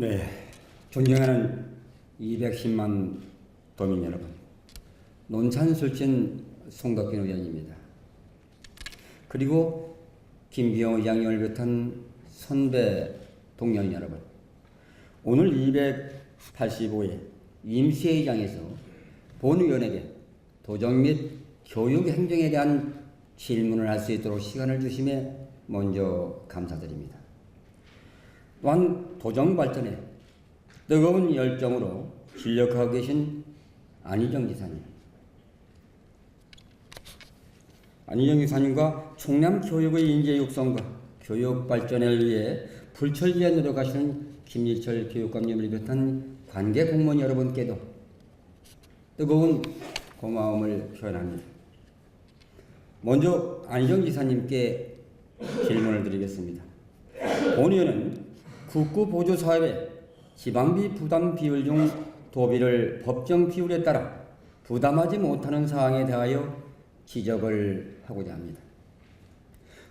네, 존경하는 210만 도민 여러분, 논산술진 송덕빈 의원입니다. 그리고 김기영 의장님을 비롯한 선배 동료 여러분, 오늘 285회 임시회의장에서 본 의원에게 도정 및 교육 행정에 대한 질문을 할 수 있도록 시간을 주심에 먼저 감사드립니다. 또한 도정 발전에 뜨거운 열정으로 진력하고 계신 안희정 지사님과 충남 교육의 인재 육성과 교육 발전을 위해 불철주야 노력하시는 김일철 교육감님을 비롯한 관계 공무원 여러분께도 뜨거운 고마움을 표현합니다. 먼저 안희정 지사님께 질문을 드리겠습니다. 본 의원은 국고 보조 사업의 지방비 부담 비율 중 도비를 법정 비율에 따라 부담하지 못하는 사항에 대하여 지적을 하고자 합니다.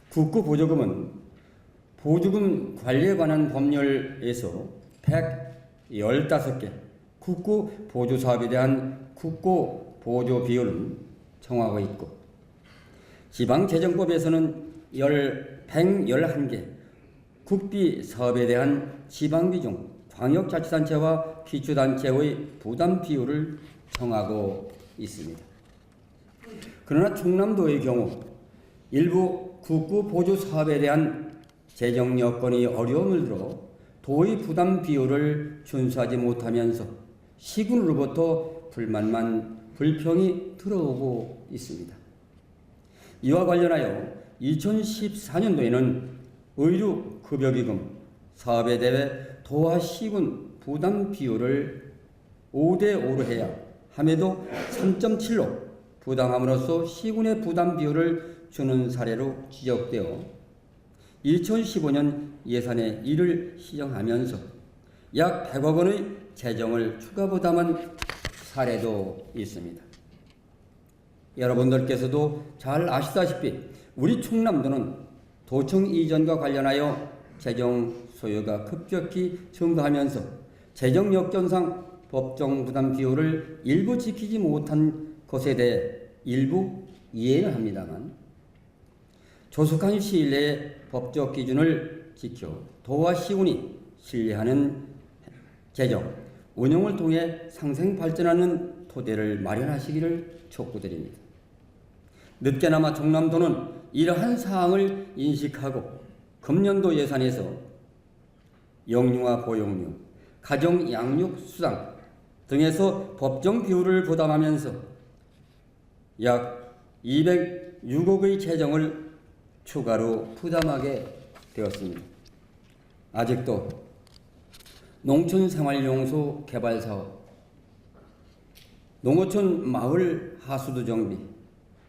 국고 보조금은 보조금 관리에 관한 법률에서 115개 국고 보조 사업에 대한 국고 보조 비율은 정하고 있고, 지방재정법에서는 111개 국비 사업에 대한 지방비 중 광역자치단체와 기초단체의 부담 비율을 정하고 있습니다. 그러나 충남도의 경우 일부 국고 보조 사업에 대한 재정 여건이 어려움을 들어 도의 부담 비율을 준수하지 못하면서 시군으로부터 불평이 들어오고 있습니다. 이와 관련하여 2014년도에는 의료급여기금 사업에 대해 도와 시군 부담 비율을 5대5로 해야 함에도 3.7로 부담함으로써 시군의 부담 비율을 주는 사례로 지적되어 2015년 예산에 이를 시정하면서 약 100억 원의 재정을 추가 부담한 사례도 있습니다. 여러분들께서도 잘 아시다시피 우리 충남도는 도청 이전과 관련하여 재정 소요가 급격히 증가하면서 재정 역전상 법정 부담 비율을 일부 지키지 못한 것에 대해 일부 이해는 합니다만, 조속한 시일 내에 법적 기준을 지켜 도와 시군이 신뢰하는 재정 운영을 통해 상생 발전하는 토대를 마련하시기를 촉구드립니다. 늦게나마 충남도는 이러한 사항을 인식하고 금년도 예산에서 영유아 보육료, 가정 양육 수당 등에서 법정 비율을 부담하면서 약 206억의 재정을 추가로 부담하게 되었습니다. 아직도 농촌생활용소 개발사업, 농어촌 마을 하수도 정비,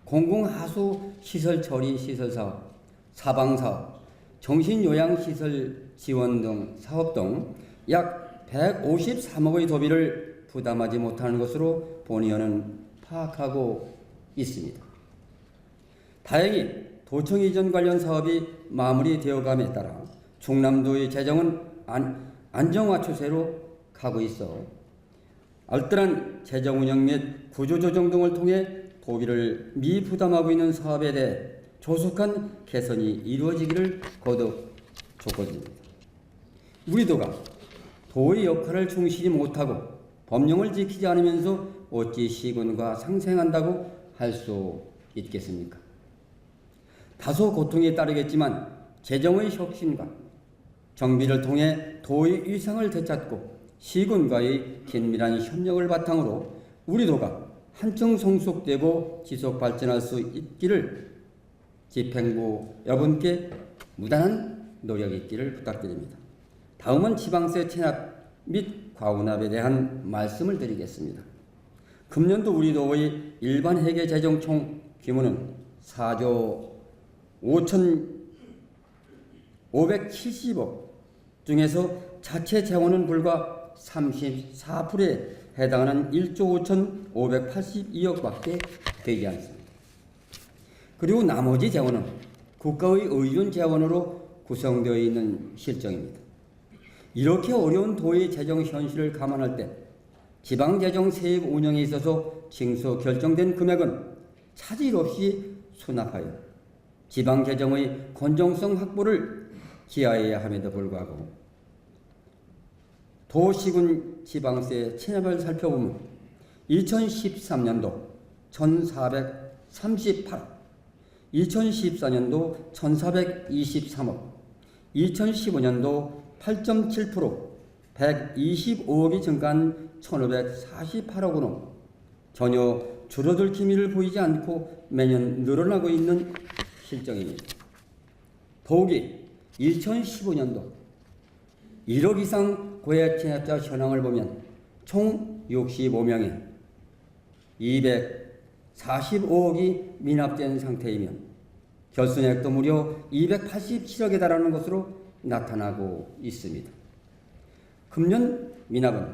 공공하수 시설 처리 시설 사업, 사방사업, 정신요양시설 지원 등 사업 등 약 153억의 도비를 부담하지 못하는 것으로 본 의원은 파악하고 있습니다. 다행히 도청 이전 관련 사업이 마무리되어감에 따라 충남도의 재정은 안정화 추세로 가고 있어 알뜰한 재정 운영 및 구조조정 등을 통해 도비를 미부담하고 있는 사업에 대해 조속한 개선이 이루어지기를 거듭 촉구드립니다. 우리 도가 도의 역할을 충실히 못하고 법령을 지키지 않으면서 어찌 시군과 상생한다고 할 수 있겠습니까? 다소 고통에 따르겠지만 재정의 혁신과 정비를 통해 도의 위상을 되찾고 시군과의 긴밀한 협력을 바탕으로 우리 도가 한층 성숙되고 지속 발전할 수 있기를 집행부 여러분께 무단한 노력 있기를 부탁드립니다. 다음은 지방세 체납 및 과운납에 대한 말씀을 드리겠습니다. 금년도 우리 도의 일반 회계 재정 총 규모는 4조 5,570억 중에서 자체 재원은 불과 34%에 해당하는 1조 5,582억밖에 되지 않습니다. 그리고 나머지 재원은 국가의 의존 재원으로 구성되어 있는 실정입니다. 이렇게 어려운 도의 재정 현실을 감안할 때 지방재정 세입 운영에 있어서 징수 결정된 금액은 차질 없이 수납하여 지방재정의 건정성 확보를 기하해야 함에도 불구하고 도시군 지방세 체납을 살펴보면 2013년도 1,438억, 2014년도 1,423억, 2015년도 8.7% 125억이 증가한 1,548억으로 전혀 줄어들 기미를 보이지 않고 매년 늘어나고 있는 실정입니다. 더욱이 2015년도 1억 이상 고액 체납자 현황을 보면 총 65명에 245억이 미납된 상태이며 결손액도 무려 287억에 달하는 것으로 나타나고 있습니다. 금년 미납은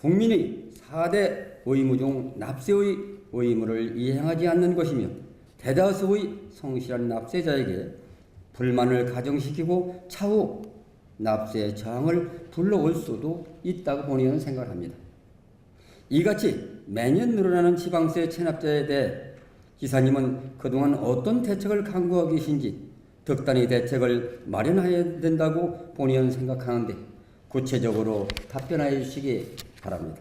국민의 4대 의무 중 납세의 의무를 이행하지 않는 것이며 대다수의 성실한 납세자에게 불만을 가정시키고 차후 납세 저항을 불러올 수도 있다고 본의는 생각합니다. 이같이 매년 늘어나는 지방세 체납자에 대해 기사님은 그동안 어떤 대책을 강구하고 계신지 득단의 대책을 마련해야 된다고 본의는 생각하는데 구체적으로 답변하여 주시기 바랍니다.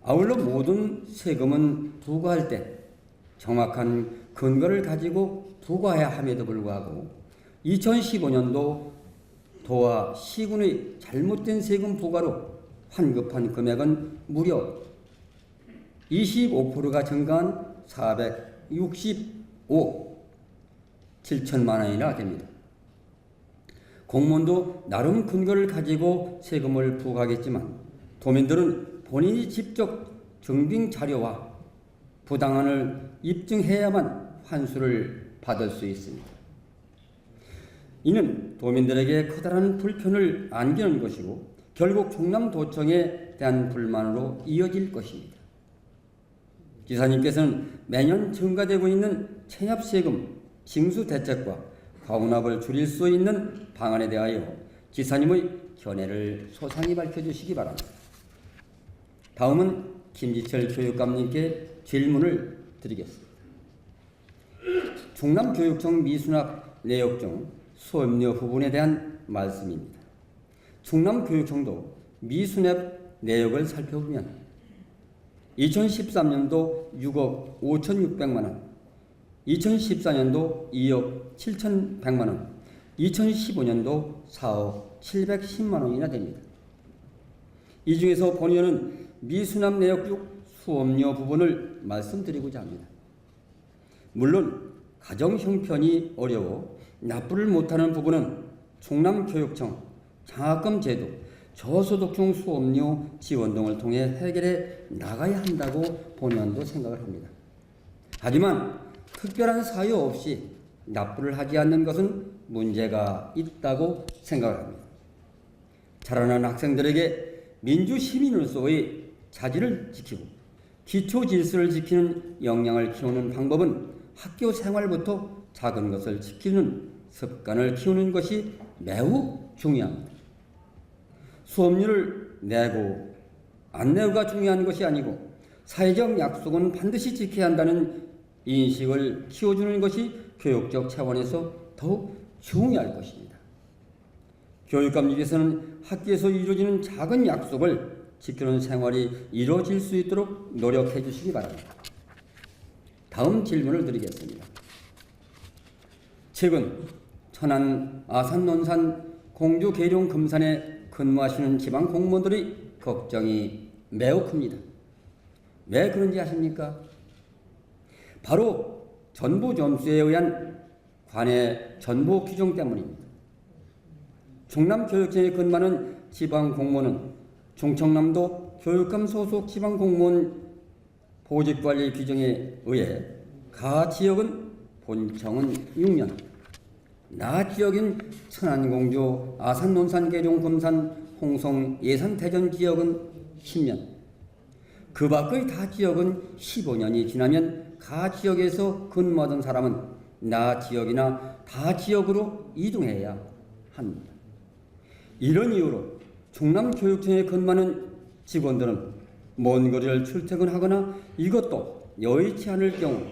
아울러 모든 세금은 부과할 때 정확한 근거를 가지고 부과해야 함에도 불구하고 2015년도 도와 시군의 잘못된 세금 부과로 환급한 금액은 무려 25%가 증가한 465억 7천만 원이나 됩니다. 공무원도 나름 근거를 가지고 세금을 부과하겠지만 도민들은 본인이 직접 증빙 자료와 부당한을 입증해야만 환수를 받을 수 있습니다. 이는 도민들에게 커다란 불편을 안기는 것이고 결국 충남도청에 대한 불만으로 이어질 것입니다. 기사님께서는 매년 증가되고 있는 체납세금 징수 대책과 과운합을 줄일 수 있는 방안에 대하여 기사님의 견해를 소상히 밝혀주시기 바랍니다. 다음은 김지철 교육감님께 질문을 드리겠습니다. 충남교육청 미수납 내역 중 수업료 부분에 대한 말씀입니다. 충남교육청도 미수납 내역을 살펴보면 2013년도 6억 5,600만 원, 2014년도 2억 7,100만 원, 2015년도 4억 710만 원이나 됩니다. 이 중에서 본의원은 미수납 내역 중 수업료 부분을 말씀드리고자 합니다. 물론 가정 형편이 어려워 납부를 못하는 부분은 충남교육청 장학금 제도, 저소득층 수업료 지원 등을 통해 해결해 나가야 한다고 본의원도 생각을 합니다. 하지만 특별한 사유 없이 납부를 하지 않는 것은 문제가 있다고 생각을 합니다. 자라난 학생들에게 민주시민으로서의 자질을 지키고 기초 질서를 지키는 역량을 키우는 방법은 학교 생활부터 작은 것을 지키는 습관을 키우는 것이 매우 중요합니다. 수업료를 내고 안 내고가 중요한 것이 아니고 사회적 약속은 반드시 지켜야 한다는 인식을 키워주는 것이 교육적 차원에서 더욱 중요할 것입니다. 교육감님께서는 학교에서 이루어지는 작은 약속을 지키는 생활이 이루어질 수 있도록 노력해 주시기 바랍니다. 다음 질문을 드리겠습니다. 최근 천안, 아산, 논산, 공주, 계룡, 금산에 근무하시는 지방 공무원들의 걱정이 매우 큽니다. 왜 그런지 아십니까? 바로 전부 점수에 의한 관내 전부 규정 때문입니다. 충남교육청에 근무하는 지방 공무원은 충청남도 교육감 소속 지방 공무원 보직관리 규정에 의해 가 지역은 본청은 6년, 나 지역인 천안, 공주, 아산, 논산, 계룡, 금산, 홍성, 예산, 대전 지역은 10년, 그 밖의 다 지역은 15년이 지나면 가 지역에서 근무하던 사람은 나 지역이나 다 지역으로 이동해야 합니다. 이런 이유로 충남교육청에 근무하는 직원들은 먼 거리를 출퇴근하거나 이것도 여의치 않을 경우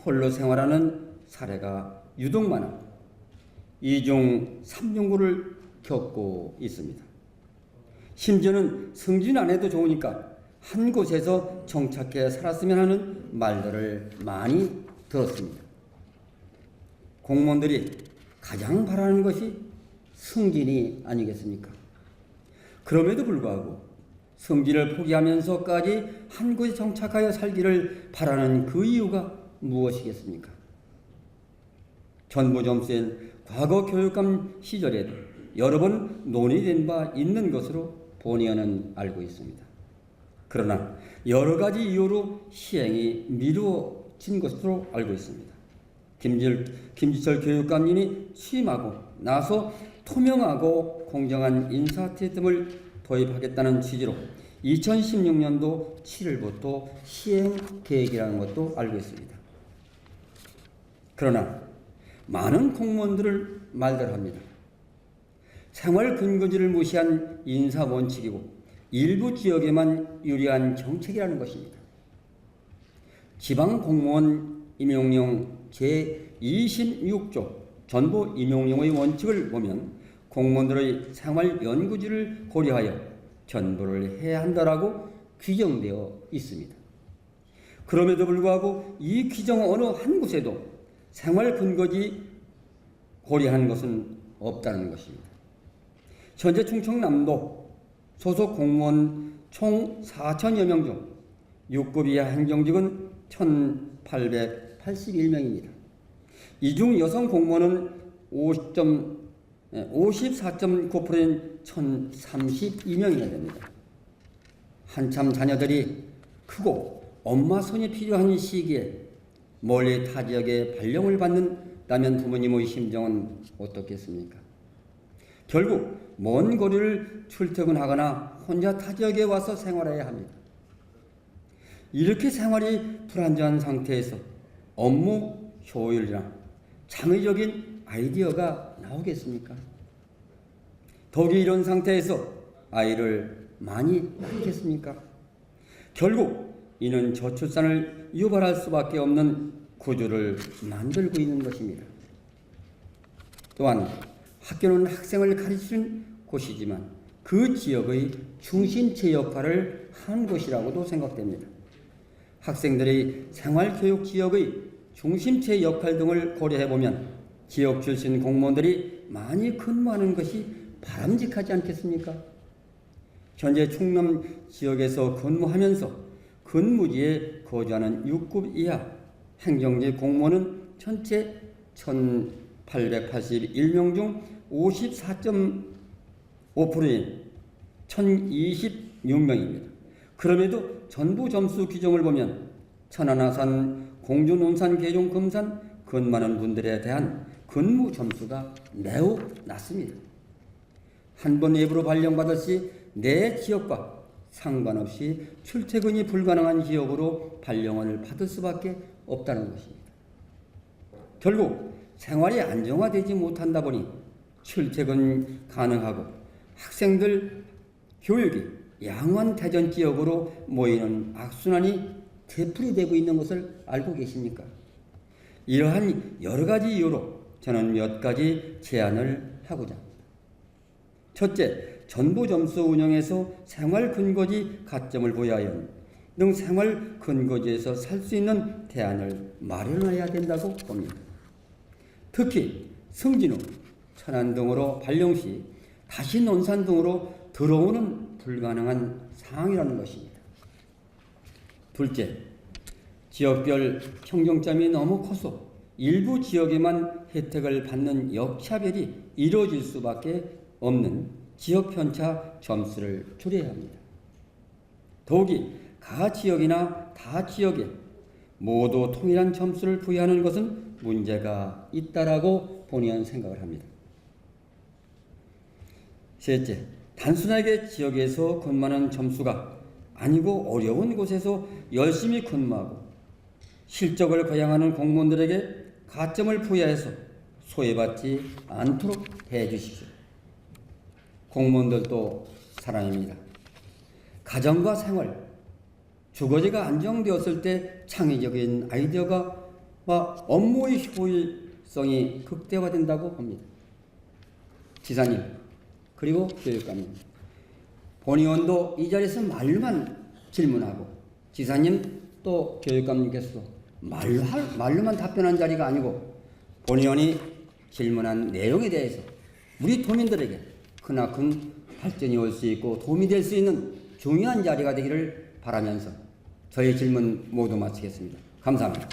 홀로 생활하는 사례가 유독 많아 이중 삼중고를 겪고 있습니다. 심지어는 승진 안 해도 좋으니까 한 곳에서 정착해 살았으면 하는 말들을 많이 들었습니다. 공무원들이 가장 바라는 것이 승진이 아니겠습니까? 그럼에도 불구하고 승진을 포기하면서까지 한 곳에 정착하여 살기를 바라는 그 이유가 무엇이겠습니까? 전부점수엔 과거 교육감 시절에도 여러 번 논의된 바 있는 것으로 본의원은 알고 있습니다. 그러나 여러 가지 이유로 시행이 미루어진 것으로 알고 있습니다. 김지철 교육감님이 취임하고 나서 투명하고 공정한 인사 시스템을 도입하겠다는 취지로 2016년도 7월부터 시행 계획이라는 것도 알고 있습니다. 그러나 많은 공무원들을 말들합니다. 생활 근거지를 무시한 인사 원칙이고 일부 지역에만 유리한 정책이라는 것입니다. 지방 공무원 임용령 제26조 전부 임용령의 원칙을 보면 공무원들의 생활 연구지를 고려하여 전부를 해야 한다라고 규정되어 있습니다. 그럼에도 불구하고 이 규정 어느 한 곳에도 생활 근거지 고려하는 것은 없다는 것입니다. 현재 충청남도 소속 공무원 총 4천여 명 중 6급 이하 행정직은 1,881명입니다. 이 중 여성 공무원은 54.9%인 1,032명이나 됩니다. 한참 자녀들이 크고 엄마 손이 필요한 시기에 멀리 타 지역에 발령을 받는다면 부모님의 심정은 어떻겠습니까? 결국 먼 거리를 출퇴근하거나 혼자 타 지역에 와서 생활해야 합니다. 이렇게 생활이 불안정한 상태에서 업무 효율이나 창의적인 아이디어가 나오겠습니까? 더욱이 이런 상태에서 아이를 많이 낳겠습니까? 결국 이는 저출산을 유발할 수밖에 없는 구조를 만들고 있는 것입니다. 또한 학교는 학생을 가르치는 곳이지만 그 지역의 중심체 역할을 한 곳이라고도 생각됩니다. 학생들의 생활교육 지역의 중심체 역할 등을 고려해보면 지역 출신 공무원들이 많이 근무하는 것이 바람직하지 않겠습니까? 현재 충남 지역에서 근무하면서 근무지에 거주하는 6급 이하 행정직 공무원은 전체 1,881명 중 54.5%인 1,026명입니다. 그럼에도 전부 점수 규정을 보면 천안하산, 공주, 논산, 계룡, 금산 근무하는 분들에 대한 근무 점수가 매우 낮습니다. 한 번 외부로 발령받을 시 내 지역과 상관없이 출퇴근이 불가능한 지역으로 발령을 받을 수밖에 없다는 것입니다. 결국 생활이 안정화되지 못한다 보니 출퇴근 가능하고 학생들 교육이 양호한 대전 지역으로 모이는 악순환이 되풀이되고 있는 것을 알고 계십니까? 이러한 여러 가지 이유로 저는 몇 가지 제안을 하고자 합니다. 첫째, 전부 점수 운영에서 생활 근거지 가점을 부여하여 등 생활 근거지에서 살 수 있는 대안을 마련해야 된다고 봅니다. 특히 승진 후 천안 등으로 발령 시 다시 논산 등으로 들어오는 불가능한 상황이라는 것입니다. 둘째, 지역별 평경점이 너무 커서 일부 지역에만 혜택을 받는 역차별이 이루어질 수밖에 없는 지역 편차 점수를 줄여야 합니다. 더욱이 가 지역이나 다 지역에 모두 통일한 점수를 부여하는 것은 문제가 있다라고 본의원 생각을 합니다. 셋째, 단순하게 지역에서 근무하는 점수가 아니고 어려운 곳에서 열심히 근무하고 실적을 거양하는 공무원들에게 가점을 부여해서 소외받지 않도록 해주십시오. 공무원들도 사람입니다. 가정과 생활, 주거지가 안정되었을 때 창의적인 아이디어가 와 업무의 효율성이 극대화된다고 봅니다. 지사님 그리고 교육감님, 본의원도 이 자리에서 말로만 질문하고 지사님 또 교육감님께서도 말로만 답변한 자리가 아니고 본의원이 질문한 내용에 대해서 우리 도민들에게 크나큰 발전이 올 수 있고 도움이 될 수 있는 중요한 자리가 되기를 바라면서 저희 질문 모두 마치겠습니다. 감사합니다.